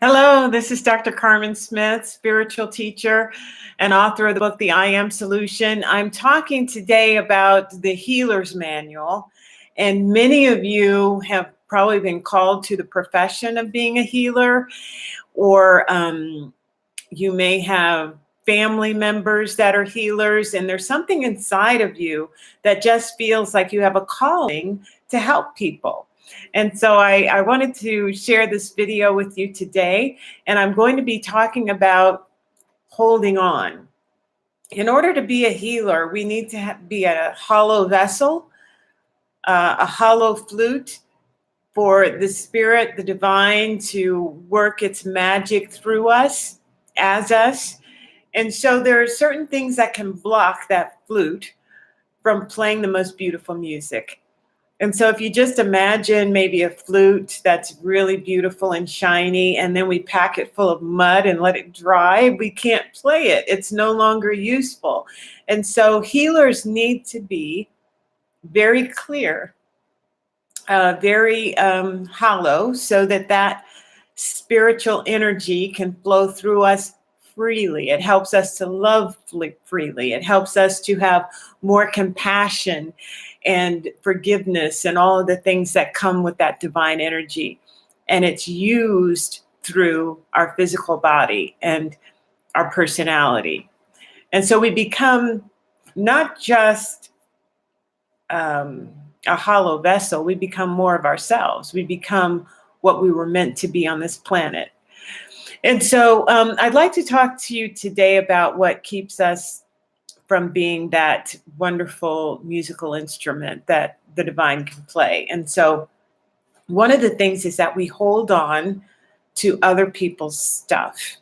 Hello, this is Dr. Karmen Smith, spiritual teacher and author of the book, The I Am Solution. I'm talking today about the Healer's Manual, and many of you have probably been called to the profession of being a healer, or you may have family members that are healers, and there's something inside of you that just feels like you have a calling to help people. And so I wanted to share this video with you today, and I'm going to be talking about holding on. In order to be a healer, we need to be a hollow vessel, a hollow flute for the spirit, the divine, to work its magic through us, as us. And so there are certain things that can block that flute from playing the most beautiful music. And so if you just imagine maybe a flute that's really beautiful and shiny, and then we pack it full of mud and let it dry, we can't play it. It's no longer useful. And so healers need to be very clear, very hollow, so that that spiritual energy can flow through us freely. It helps us to love freely. It helps us to have more compassion and forgiveness and all of the things that come with that divine energy. And it's used through our physical body and our personality. And so we become not just a hollow vessel, we become more of ourselves. We become what we were meant to be on this planet. And so I'd like to talk to you today about what keeps us from being that wonderful musical instrument that the divine can play. And so one of the things is that we hold on to other people's stuff.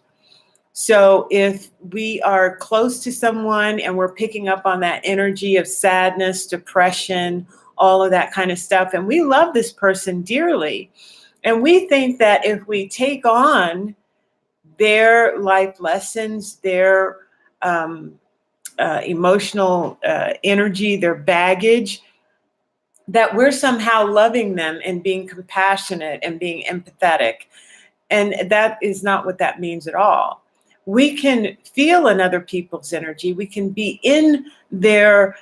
So if we are close to someone and we're picking up on that energy of sadness, depression, all of that kind of stuff, and we love this person dearly, and we think that if we take on their life lessons, their emotional energy, their baggage, that we're somehow loving them and being compassionate and being empathetic. And that is not what that means at all. We can feel another people's energy. We can be in their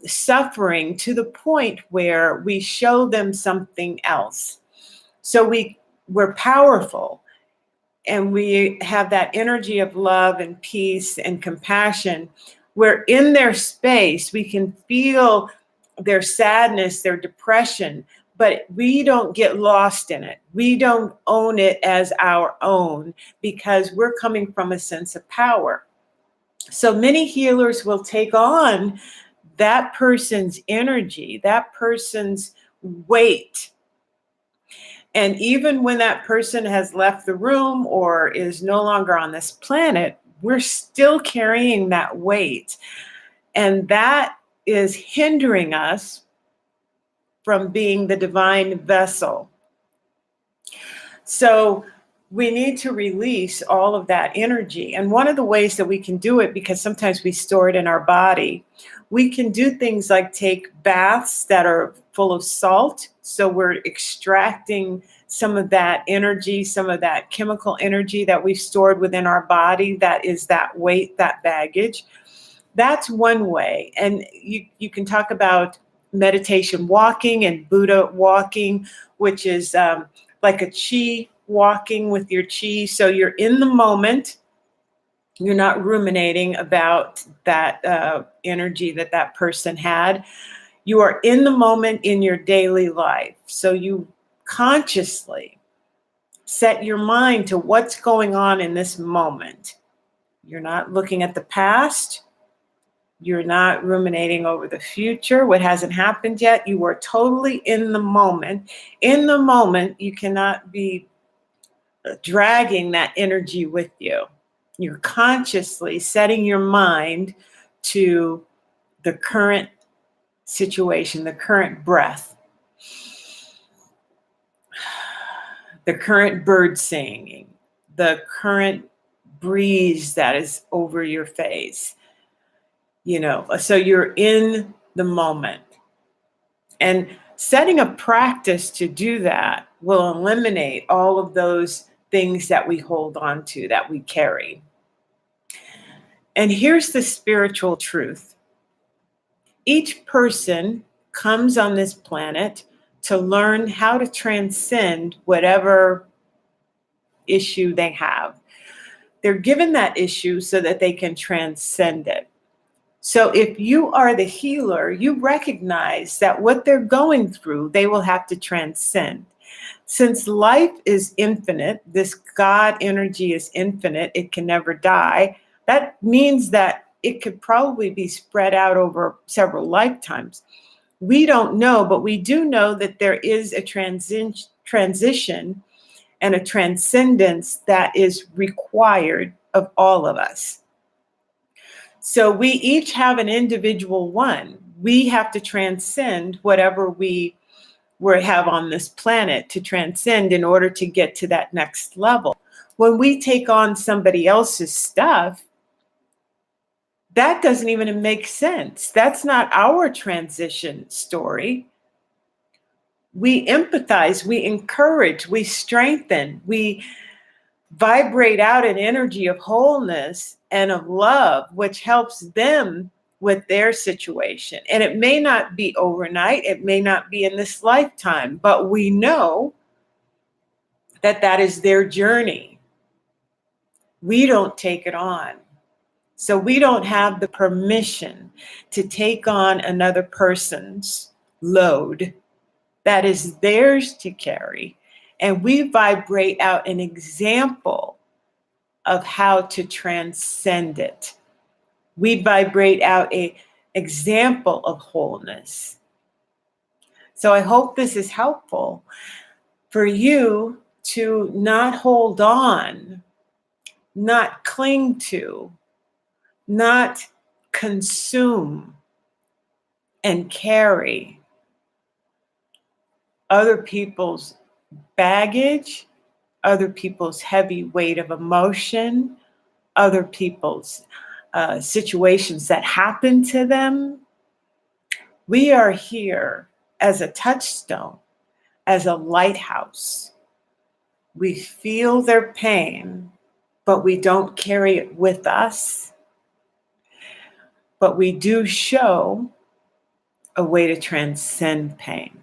suffering to the point where we show them something else. So we're powerful. And we have that energy of love and peace and compassion. We're in their space. We can feel their sadness, their depression, but we don't get lost in it. We don't own it as our own because we're coming from a sense of power. So many healers will take on that person's energy, that person's weight. And even when that person has left the room or is no longer on this planet, we're still carrying that weight. And that is hindering us from being the divine vessel. So we need to release all of that energy. And one of the ways that we can do it, because sometimes we store it in our body, we can do things like take baths that are full of salt. So we're extracting some of that energy, some of that chemical energy that we've stored within our body. That is that weight, that baggage. That's one way. And you can talk about meditation walking and Buddha walking, which is like a chi walking with your chi. So you're in the moment. You're not ruminating about that energy that person had. You are in the moment in your daily life. So you consciously set your mind to what's going on in this moment. You're not looking at the past. You're not ruminating over the future, what hasn't happened yet. You are totally in the moment. In the moment, you cannot be dragging that energy with you. You're consciously setting your mind to the current situation, the current breath, the current bird singing, the current breeze that is over your face. So you're in the moment. And setting a practice to do that will eliminate all of those things that we hold on to, that we carry. And here's the spiritual truth. Each person comes on this planet to learn how to transcend whatever issue they have. They're given that issue so that they can transcend it. So if you are the healer, you recognize that what they're going through, they will have to transcend. Since life is infinite, this God energy is infinite, it can never die. That means that it could probably be spread out over several lifetimes. We don't know, but we do know that there is a transition and a transcendence that is required of all of us. So we each have an individual one. We have to transcend whatever we have on this planet to transcend in order to get to that next level. When we take on somebody else's stuff, that doesn't even make sense. That's not our transition story. We empathize, we encourage, we strengthen, we vibrate out an energy of wholeness and of love, which helps them with their situation. And it may not be overnight, it may not be in this lifetime, but we know that that is their journey. We don't take it on. So we don't have the permission to take on another person's load that is theirs to carry. And we vibrate out an example of how to transcend it. We vibrate out an example of wholeness. So I hope this is helpful for you to not hold on, not cling to, not consume and carry other people's baggage, other people's heavy weight of emotion, other people's situations that happen to them. We are here as a touchstone, as a lighthouse. We feel their pain, but we don't carry it with us. But we do show a way to transcend pain.